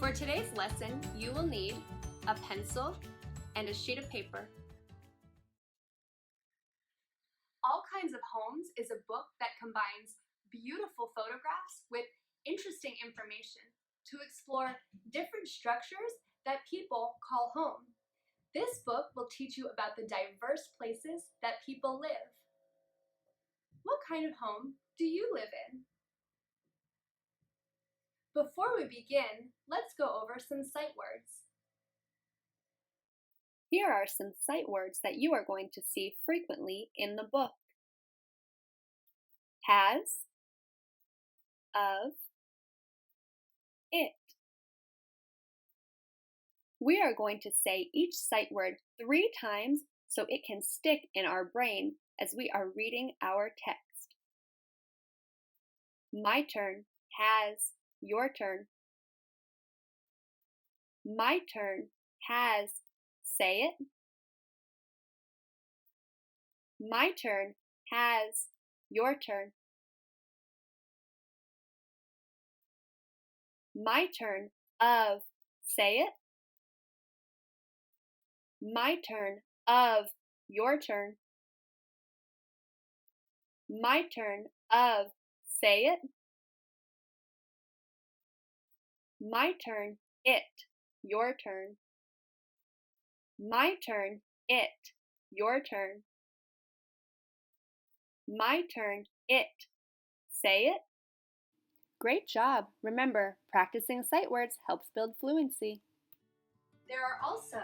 For today's lesson, you will need a pencil and a sheet of paper. All Kinds of Homes is a book that combines beautiful photographs with interesting information to explore different structures that people call home. This book will teach you about the diverse places that people live. What kind of home do you live in? Before we begin, let's go over some sight words. Here are some sight words that you are going to see frequently in the book. Has, of, it. We are going to say each sight word 3 times so it can stick in our brain as we are reading our text. My turn, has, your turn. My turn, has, say it. My turn, has, your turn. My turn, of, say it. My turn, of, your turn. My turn, of, say it. My turn, it, your turn. My turn, it, your turn. My turn, it, say it. Great job! Remember, practicing sight words helps build fluency. There are also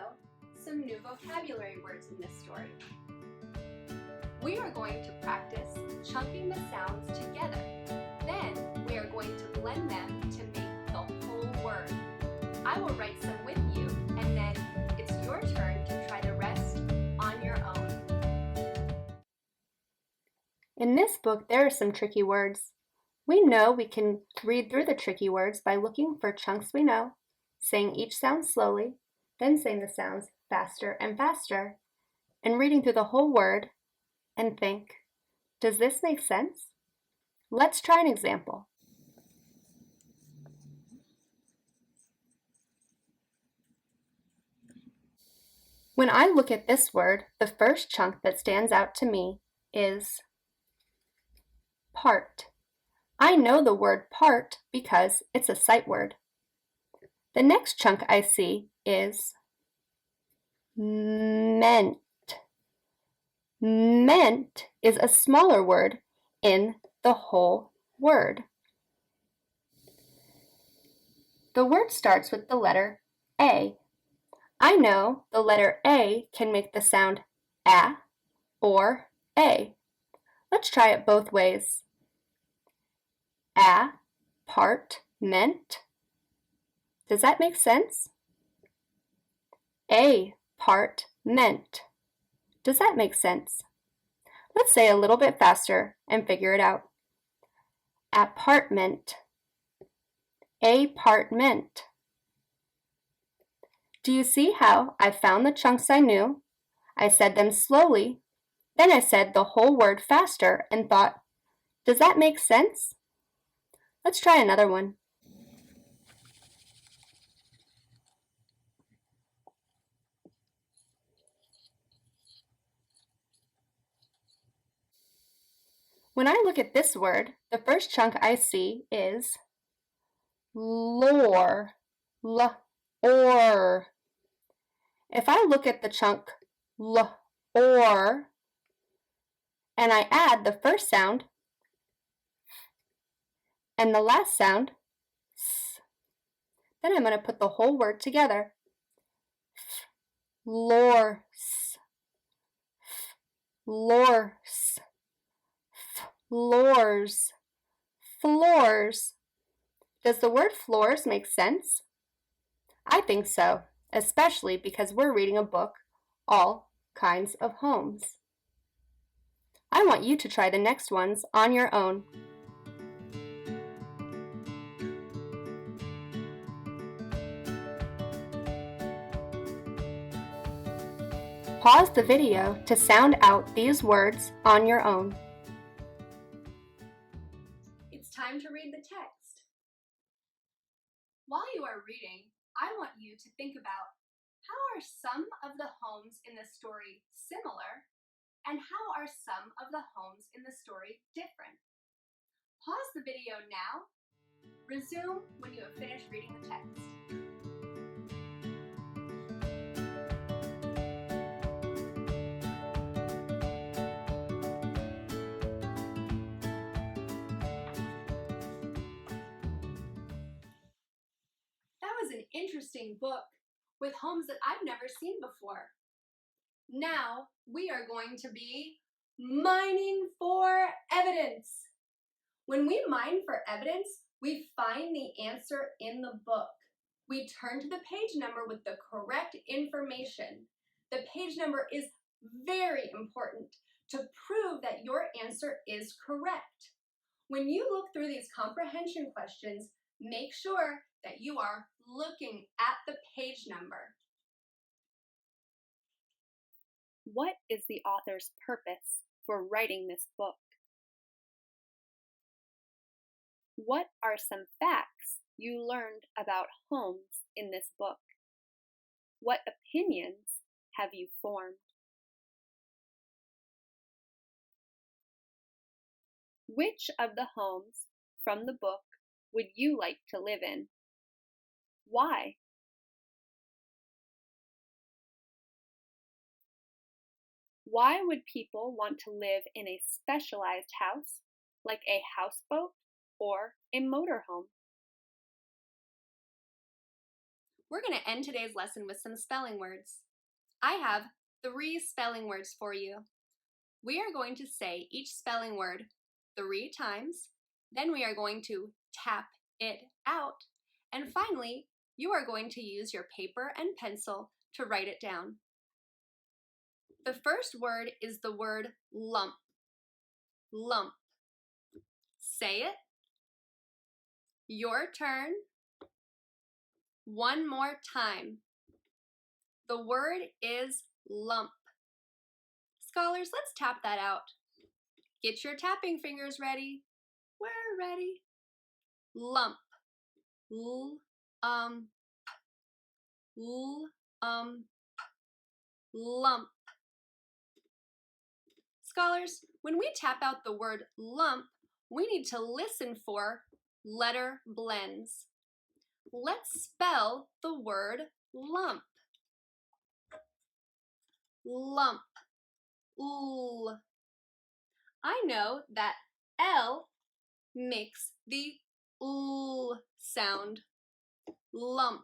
some new vocabulary words in this story. We are going to practice chunking the sounds together. Then we are going to blend them to make the whole word. I will write some with you, and then it's your turn to try the rest on your own. In this book, there are some tricky words. We know we can read through the tricky words by looking for chunks we know, saying each sound slowly, then saying the sounds faster and faster, and reading through the whole word and think, does this make sense? Let's try an example. When I look at this word, the first chunk that stands out to me is part. I know the word part because it's a sight word. The next chunk I see is meant. Meant is a smaller word in the whole word. The word starts with the letter A. I know the letter A can make the sound A or A. Let's try it both ways. A, part, meant. Does that make sense? A, part, meant. Does that make sense? Let's say a little bit faster and figure it out. Apartment. Apartment. Do you see how I found the chunks I knew? I said them slowly, then I said the whole word faster and thought, does that make sense? Let's try another one. When I look at this word, the first chunk I see is lore, or. If I look at the chunk or, and I add the first sound and the last sound, then I'm going to put the whole word together. Lorse, lorse, floors, floors. Does the word floors make sense? I think so, especially because we're reading a book, All Kinds of Homes. I want you to try the next ones on your own. Pause the video to sound out these words on your own. It's time to read the text. While you are reading, I want you to think about how are some of the homes in the story similar and how are some of the homes in the story different? Pause the video now. Resume when you have finished reading the text. That was an interesting book with homes that I've never seen before. Now we are going to be mining for evidence. When we mine for evidence, we find the answer in the book. We turn to the page number with the correct information. The page number is very important to prove that your answer is correct. When you look through these comprehension questions, make sure that you are looking at the page number. What is the author's purpose for writing this book? What are some facts you learned about homes in this book? What opinions have you formed? Which of the homes from the book would you like to live in? Why? Why would people want to live in a specialized house, like a houseboat or a motorhome? We're going to end today's lesson with some spelling words. I have 3 spelling words for you. We are going to say each spelling word 3 times, then we are going to tap it out, and finally, you are going to use your paper and pencil to write it down. The first word is the word lump. Lump. Say it. Your turn. One more time. The word is lump. Scholars, let's tap that out. Get your tapping fingers ready. We're ready. Lump. Lump. Scholars, when we tap out the word lump, we need to listen for letter blends. Let's spell the word lump. Lump. L. I know that L makes the L sound. Lump.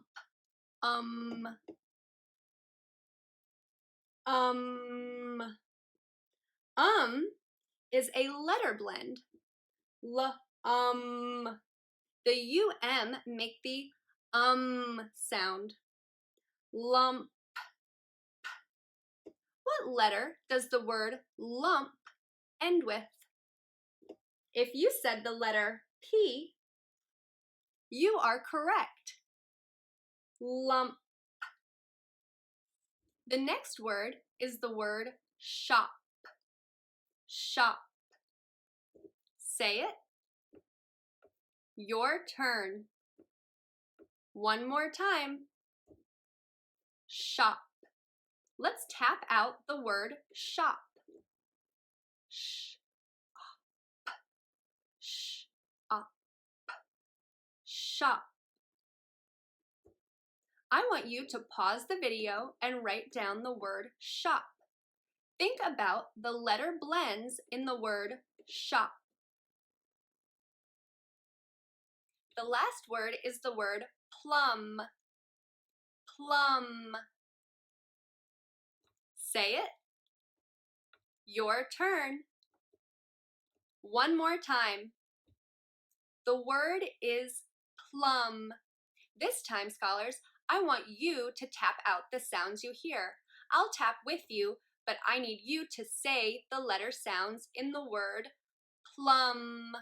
Is a letter blend. The make the sound. Lump. What letter does the word lump end with? If you said the letter P, you are correct. Lump. The next word is the word shop. Shop. Say it. Your turn. One more time. Shop. Let's tap out the word shop. Shop. I want you to pause the video and write down the word shop. Think about the letter blends in the word shop. The last word is the word plum. Plum. Say it. Your turn. One more time. The word is plum. This time, scholars, I want you to tap out the sounds you hear. I'll tap with you, but I need you to say the letter sounds in the word plum.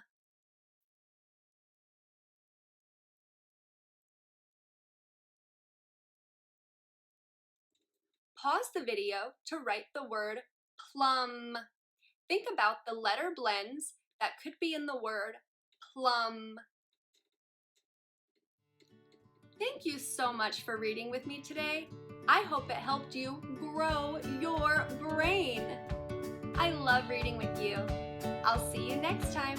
Pause the video to write the word plum. Think about the letter blends that could be in the word plum. Thank you so much for reading with me today. I hope it helped you grow your brain. I love reading with you. I'll see you next time.